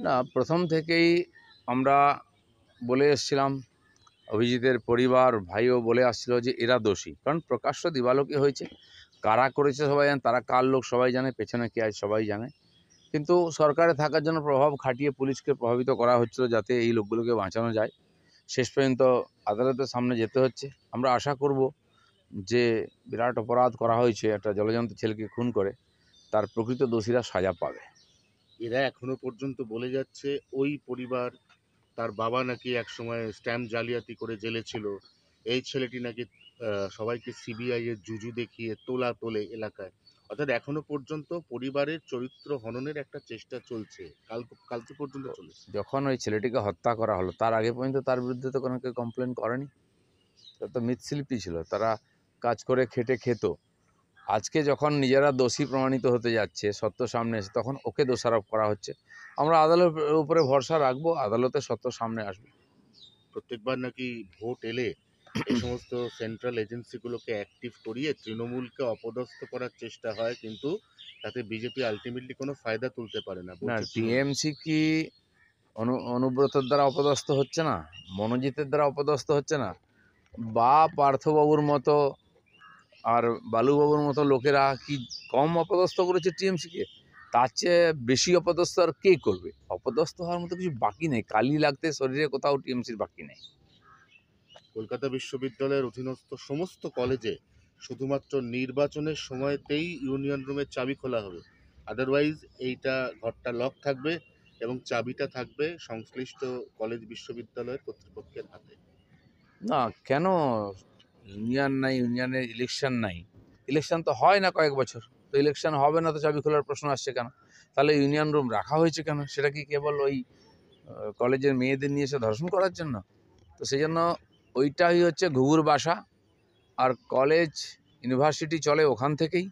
না, প্রথম থেকেই আমরা বলে এসেছিলাম, অভিজিতের পরিবার ভাইও বলে আসছিল যে এরা দোষী, কারণ প্রকাশ্য দিবালোকে হয়েছে। কারা করেছে সবাই জানে, তারা কার লোক সবাই জানে, পেছনে কে আছে সবাই জানে। কিন্তু সরকারে থাকার জন্য প্রভাব খাটিয়ে পুলিশকে প্রভাবিত করা হচ্ছিল যাতে এই লোকগুলোকে বাঁচানো যায়। শেষ পর্যন্ত আদালতের সামনে যেতে হচ্ছে। আমরা আশা করব যে বিরাট অপরাধ করা হয়েছে, একটা জলজন্ত ছেলেকে খুন করে, তার প্রকৃত দোষীরা সাজা পাবে। এরা এখনো পর্যন্ত বলে যাচ্ছে ওই পরিবার, তার বাবা নাকি একসময় স্ট্যাম্প জালিয়াতি করে জেলে ছিল, এই ছেলেটি নাকি সবাইকে সিবিআই এর জুজু দেখিয়ে তোলে এলাকায়। অর্থাৎ এখনো পর্যন্ত পরিবারের চরিত্র হননের একটা চেষ্টা চলছে, কালকে পর্যন্ত চলেছে। যখন ওই ছেলেটিকে হত্যা করা হলো তার আগে পর্যন্ত তার বিরুদ্ধে তো কোনো কেউ কমপ্লেন করেনি। তারা তো মৃৎশিল্পী ছিল, তারা কাজ করে খেটে খেত। আজকে যখন নিজেরা দোষী প্রমাণিত হতে যাচ্ছে, সত্য সামনে এসে, তখন ওকে দোষারোপ করা হচ্ছে। আমরা আদালতের উপরে ভরসা রাখবো, আদালতে সত্য সামনে আসবে। প্রত্যেকবার নাকি ভোট এলে এই সমস্ত সেন্ট্রাল এজেন্সিগুলোকে অ্যাক্টিভ করিয়ে তৃণমূলকে অপদস্থ করার চেষ্টা হয়, কিন্তু তাতে বিজেপি আলটিমেটলি কোনো ফায়দা তুলতে পারে না না, বলছে তৃণমূল। টিএমসি কি অনুব্রতর দ্বারা অপদস্থ হচ্ছে না, মনোজিতের দ্বারা অপদস্থ হচ্ছে না, বা পার্থবাবুর মতো আর বালুবাবুর মতো লোকেরা কি কম অপদস্থ করেছে টিএমসিকে? তার চেয়ে বেশি অপদস্থ আর কে করবে? অপদস্থ হওয়ার মতো কিছু বাকি নেই, কালি লাগতে শরীরে কোথাও টিএমসির বাকি নেই। কলকাতা বিশ্ববিদ্যালয়ের অধীনস্থ সমস্ত কলেজে শুধুমাত্র নির্বাচনের সময়তেই ইউনিয়ন রুমের চাবি খোলা হবে, আদারওয়াইজ এইটা ঘরটা লক থাকবে এবং চাবিটা থাকবে সংশ্লিষ্ট কলেজ বিশ্ববিদ্যালয়ের কর্তৃপক্ষের হাতে। না, কেন? ইউনিয়ন নাই, ইউনিয়নের ইলেকশন নাই, ইলেকশন তো হয় না কয়েক বছর, তো ইলেকশন হবে না তো চাবি খোলার প্রশ্ন আসছে কেন? তাহলে ইউনিয়ন রুম রাখা হয়েছে কেন? সেটা কি কেবল ওই কলেজের মেয়েদের নিয়ে এসে ধর্ষণ করার জন্য? তো সেই জন্য ওইটাই হচ্ছে ঘুঘুর বাসা। আর কলেজ ইউনিভার্সিটি চলে ওখান থেকেই।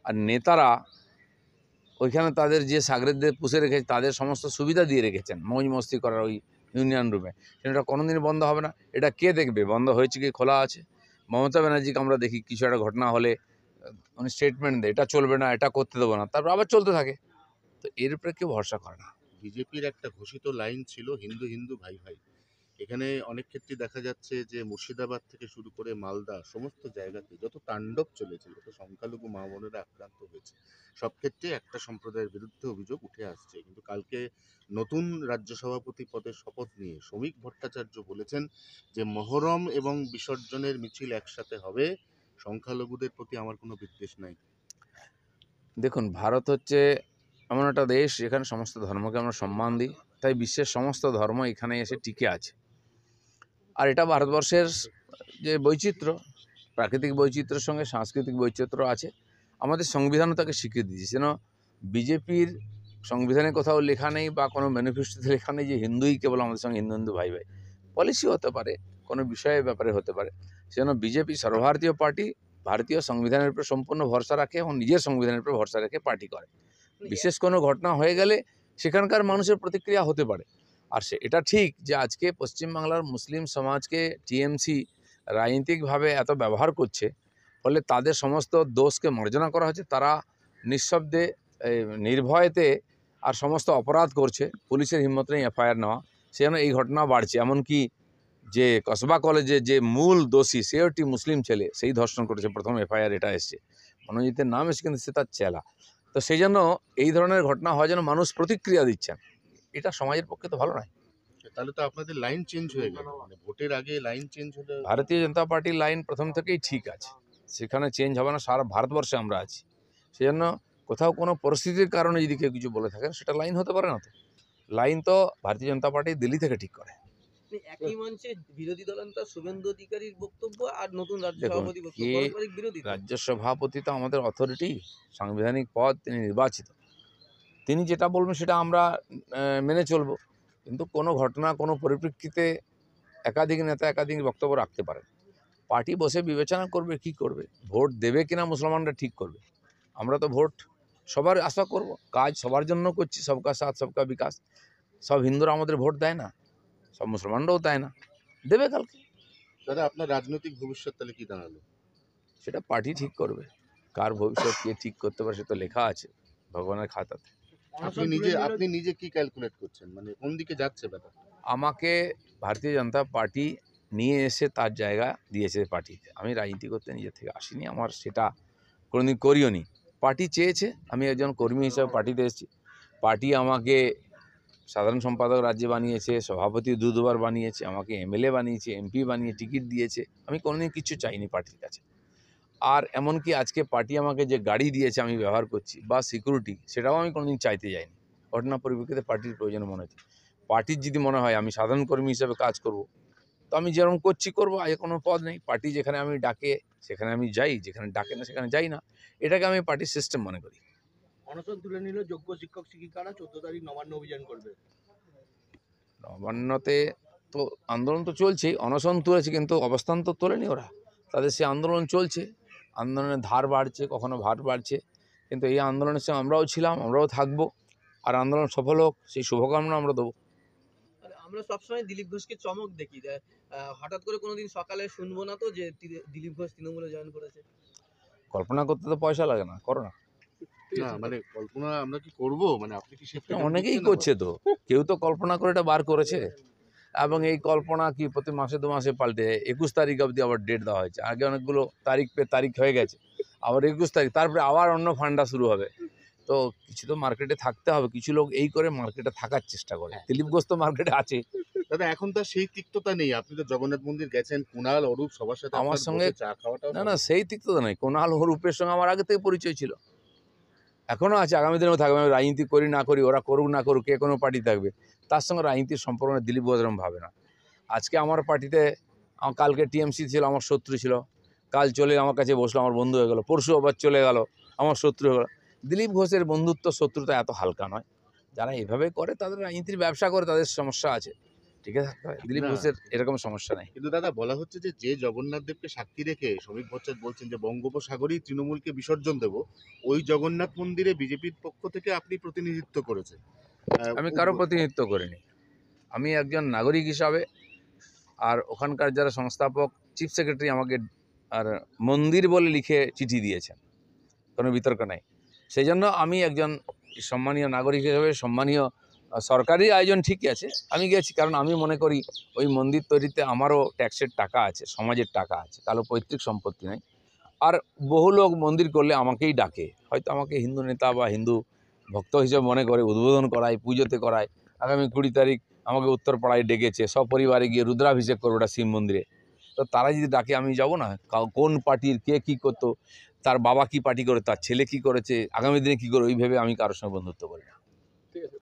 আর নেতারা ওইখানে তাদের যে সাগরেদদের পুষে রেখেছে, তাদের সমস্ত সুবিধা দিয়ে রেখেছেন মৌজ মস্তি করার ওই ইউনিয়ন রুমে। সেটা কোনোদিন বন্ধ হবে না। এটা কে দেখবে বন্ধ হয়েছে কি খোলা আছে? মমতা ব্যানার্জিকে আমরা দেখি কিছু একটা ঘটনা হলে উনি স্টেটমেন্ট দেয়, এটা চলবে না, এটা করতে দেবো না, তারপর আবার চলতে থাকে। তো এর উপরে কেউ ভরসা করে না। বিজেপির একটা ঘোষিত লাইন ছিল হিন্দু হিন্দু ভাই ভাই। এখানে অনেক ক্ষেত্রে দেখা যাচ্ছে যে মুর্শিদাবাদ থেকে শুরু করে মালদা সমস্ত জায়গাতে যত তাণ্ডব চলেছে, যত সংখ্যালঘু মা বোনেরা আক্রান্ত হয়েছে, সব ক্ষেত্রে একটা সম্প্রদায়ের বিরুদ্ধে অভিযোগ উঠে আসছে। কিন্তু কালকে নতুন রাজ্য সভাপতি পদের শপথ নিয়ে শ্রমিক ভট্টাচার্য বলেছেন যে মহরম এবং বিসর্জনের মিছিল একসাথে হবে, সংখ্যালঘুদের প্রতি আমার কোনো বিদ্বেষ নাই। দেখুন, ভারত হচ্ছে এমন একটা দেশ যেখানে সমস্ত ধর্মকে আমরা সম্মান দিই, তাই বিশ্বের সমস্ত ধর্ম এখানে এসে টিকে আছে। আর এটা ভারতবর্ষের যে বৈচিত্র্য, প্রাকৃতিক বৈচিত্র্যের সঙ্গে সাংস্কৃতিক বৈচিত্র্য আছে। আমাদের সংবিধানও তাকে স্বীকৃতি দিয়েছে। যেন বিজেপির সংবিধানে কোথাও লেখা নেই বা কোনো ম্যানিফেস্টোতে লেখা নেই যে হিন্দুই কেবল আমাদের সঙ্গে হিন্দু হিন্দু ভাই ভাই। পলিসি হতে পারে, কোনো বিষয়ের ব্যাপারে হতে পারে। সেজন্য বিজেপি সর্বভারতীয় পার্টি, ভারতীয় সংবিধানের উপর সম্পূর্ণ ভরসা রাখে এবং নিজের সংবিধানের উপর ভরসা রেখে পার্টি করে। বিশেষ কোনো ঘটনা হয়ে গেলে সেখানকার মানুষের প্রতিক্রিয়া হতে পারে। আর এটা ঠিক যে আজকে পশ্চিমবাংলার মুসলিম সমাজকে টিএমসি রাজনৈতিকভাবে এত ব্যবহার করছে, ফলে তাদের সমস্ত দোষকে মার্জনা করা হচ্ছে। তারা নিঃশব্দে, নির্ভয়েতে আর সমস্ত অপরাধ করছে, পুলিশের হিম্মত নেই এফআইআর নেওয়া। সেজন্য এই ঘটনা বাড়ছে। এমনকি যে কসবা কলেজে যে মূল দোষী, সেও একটি মুসলিম ছেলে, সেই ধর্ষণ করেছে, প্রথম এফআইআর এটা এসছে। মনোজিতের নাম এসে, কিন্তু সে তার চেলা। তো সেই জন্য এই ধরনের ঘটনা হয় যেন মানুষ প্রতিক্রিয়া দিচ্ছেন, এটা সমাজের পক্ষে তো ভালো নয়। তাহলে তো আপনাদের লাইন চেঞ্জ হয়ে গেল, মানে ভোটের আগে লাইন চেঞ্জ হলে। ভারতীয় জনতা পার্টির লাইন প্রথম থেকেই ঠিক আছে, সেখানে চেঞ্জ হবে না। সারা ভারতবর্ষে আমরা আছি, সেজন্য কোথাও কোনো পরিস্থিতির কারণে যদি কেউ কিছু বলে থাকেন, সেটা লাইন হতে পারে না। তো লাইন তো ভারতীয় জনতা পার্টি দিল্লি থেকে ঠিক করে। একই মঞ্চে বিরোধী দলনেতা শুভেন্দু অধিকারীর বক্তব্য আর নতুন রাজ্য দেখুন, সভাপতি বক্তব্য কে পারস্পরিক বিরোধী। রাজ্য সভাপতি তো আমাদের অথরিটি, সাংবিধানিক পদ, তিনি নির্বাচিত। তিনি যেটা বলবেন সেটা আমরা মেনে চলব। কিন্তু কোনো ঘটনা, কোনো পরিপ্রেক্ষিতে একাধিক নেতা একাধিক বক্তব্য রাখতে পারেন। পার্টি বসে বিবেচনা করবে কি করবে, ভোট দেবে কিনা মুসলমানরা ঠিক করবে। আমরা তো ভোট সবার আশা করব, কাজ সবার জন্য করছি, সবকা সাথ সবকা বিকাশ। সব হিন্দুরা আমাদের ভোট দেয় না, সব মুসলমানরাও দেয় না, দেবে কালকে। দাদা, আপনার রাজনৈতিক ভবিষ্যৎ তাহলে কি দাঁড়ালো? সেটা পার্টি ঠিক করবে। কার ভবিষ্যৎ কে ঠিক করতে পারে সে তো লেখা আছে ভগবানের খাতাতে। আপনি নিজে কি ক্যালকুলেট করছেন, মানে কোন দিকে যাচ্ছে ব্যাপারটা? আমাকে ভারতীয় জনতা পার্টি নিয়ে এসে তার জায়গা দিয়েছে পার্টিতে। আমি রাজনীতি করতে নিজের থেকে আসিনি, আমার সেটা কোনোদিন করিও নি। পার্টি চেয়েছে, আমি একজন কর্মী হিসাবে পার্টিতে এসেছি। পার্টি আমাকে সাধারণ সম্পাদক রাজ্যে বানিয়েছে, সভাপতি দুবার বানিয়েছে, আমাকে এমএলএ বানিয়েছে, এমপি বানিয়ে টিকিট দিয়েছে। আমি কোনোদিন কিচ্ছু চাইনি পার্টির কাছে। আর এমনকি আজকে পার্টি আমাকে যে গাড়ি দিয়েছে আমি ব্যবহার করছি বা সিকিউরিটি, সেটাও আমি কোনোদিন চাইতে যাইনি। ঘটনা পরিপ্রেক্ষিতে পার্টির প্রয়োজন মনে হচ্ছে। পার্টির যদি মনে হয় আমি সাধারণ কর্মী হিসেবে কাজ করব, তো আমি যেরকম করছি করবো, আগে কোনো পদ নেই। পার্টি যেখানে আমি ডাকে সেখানে আমি যাই, যেখানে ডাকে না সেখানে যাই না। এটাকে আমি পার্টির সিস্টেম মনে করি। অনশন তুলে নিল যোগ্য শিক্ষক শিক্ষিকারা, 14 তারিখ নবান্ন অভিযান করবে। নবান্নতে তো আন্দোলন তো চলছেই, অনশন তুলেছে, কিন্তু অবস্থান তো তোলেনি ওরা। তাদের সে আন্দোলন চলছে, আন্দোলনের ধার বাড়ছে, কখনো ভার বাড়ছে, কিন্তু এই আন্দোলনের সঙ্গে আমরাও ছিলাম, আমরাও থাকবো। আর আন্দোলন সফল হোক সেই শুভকামনা আমরা দেবো। আমরা সবসময় দিলীপ ঘোষকে চমক দেখি, হঠাৎ করে কোনোদিন সকালে শুনবো না তো যে দিলীপ ঘোষ তৃণমূলে জয়েন করেছে। কল্পনা করতে তো পয়সা লাগে না, করো না। না মানে কল্পনা আমরা কি করব, মানে আপনি কি সেটা অনেকেই করছে তো, কেউ তো কল্পনা করে এটা বার করেছে। এবং এই কল্পনা কি প্রতি মাসে 2 মাসে পাল্টে 21 তারিখ অবধি আবার ডেট দেওয়া হয়েছে। আগে অনেকগুলো তারিখ হয়ে গেছে, আবার 21 তারিখ, তারপরে আবার অন্য ফান্ডা শুরু হবে। তো কিছু তো মার্কেটে থাকতে হবে, কিছু লোক এই করে মার্কেটে থাকার চেষ্টা করে। দিলীপ ঘোষ তো মার্কেটে আছে। দাদা এখন তো আর সেই তিক্ততা নেই, আপনি তো জগন্নাথ মন্দির গেছেন, কুণাল অরূপ সবার সাথে আমার আপনার সঙ্গে বসে চা খাওয়াটাও না সেই তিক্ততা নয়। কোনাল রূপের সঙ্গে আমার আগে থেকে পরিচয় ছিল, এখনও আছে, আগামী দিনেও থাকবে। আমি রাজনীতি করি না করি, ওরা করুক না করুক, কে কোনো পার্টি থাকবে, তার সঙ্গে রাজনীতির সম্পর্ক দিলীপ ঘোষ এরকম ভাবে না। আজকে আমার পার্টিতে, কালকে টিএমসি ছিল, আমার শত্রু ছিল, কাল চলে আমার কাছে বসলো, আমার বন্ধু হয়ে গেল, পরশু আবার চলে গেল, আমার শত্রু হয়ে গেল। দিলীপ ঘোষের বন্ধুত্ব শত্রুতা এত হালকা নয়। যারা এভাবে করে তাদের রাজনীতির ব্যবসা করে, তাদের সমস্যা আছে, ঠিক আছে থাকতে হয়। দিলীপ না। ঘোষের এরকম সমস্যা নেই। কিন্তু দাদা বলা হচ্ছে যে জগন্নাথ দেবকে সাক্ষী রেখে শ্রমিক ভট্টাচার্য বলছেন যে বঙ্গোপসাগরেই তৃণমূলকে বিসর্জন দেব, ওই জগন্নাথ মন্দিরে বিজেপির পক্ষ থেকে আপনি প্রতিনিধিত্ব করেছেন। আমি কারো প্রতিনিধিত্ব করিনি। আমি একজন নাগরিক হিসাবে, আর ওখানকার যারা সংস্থাপক, চিফ সেক্রেটারি আমাকে আর মন্দির বলে লিখে চিঠি দিয়েছেন, কোনো বিতর্ক নাই। সেই জন্য আমি একজন সম্মানীয় নাগরিক হিসেবে, সম্মানীয় সরকারি আয়োজন ঠিকই আছে, আমি গেছি। কারণ আমি মনে করি ওই মন্দির তৈরিতে আমারও ট্যাক্সের টাকা আছে, সমাজের টাকা আছে, কারো পৈতৃক সম্পত্তি নেই। আর বহু লোক মন্দির করলে আমাকেই ডাকে, হয়তো আমাকে হিন্দু নেতা বা হিন্দু ভক্ত হিসেবে মনে করে, উদ্বোধন করায়, পুজোতে করায়। আগামী 20 তারিখ আমাকে উত্তরপাড়ায় ডেকেছে, সপরিবারে গিয়ে রুদ্রাভিষেক করবো ওটা শিব মন্দিরে। তো তারা যদি ডাকে আমি যাব না? কোন পার্টির কে কী করতো, তার বাবা কি পার্টি করে, তার ছেলে কি করেছে, আগামী দিনে কী করে, ওই ভেবে আমি কারোর সঙ্গে বন্ধুত্ব করি না।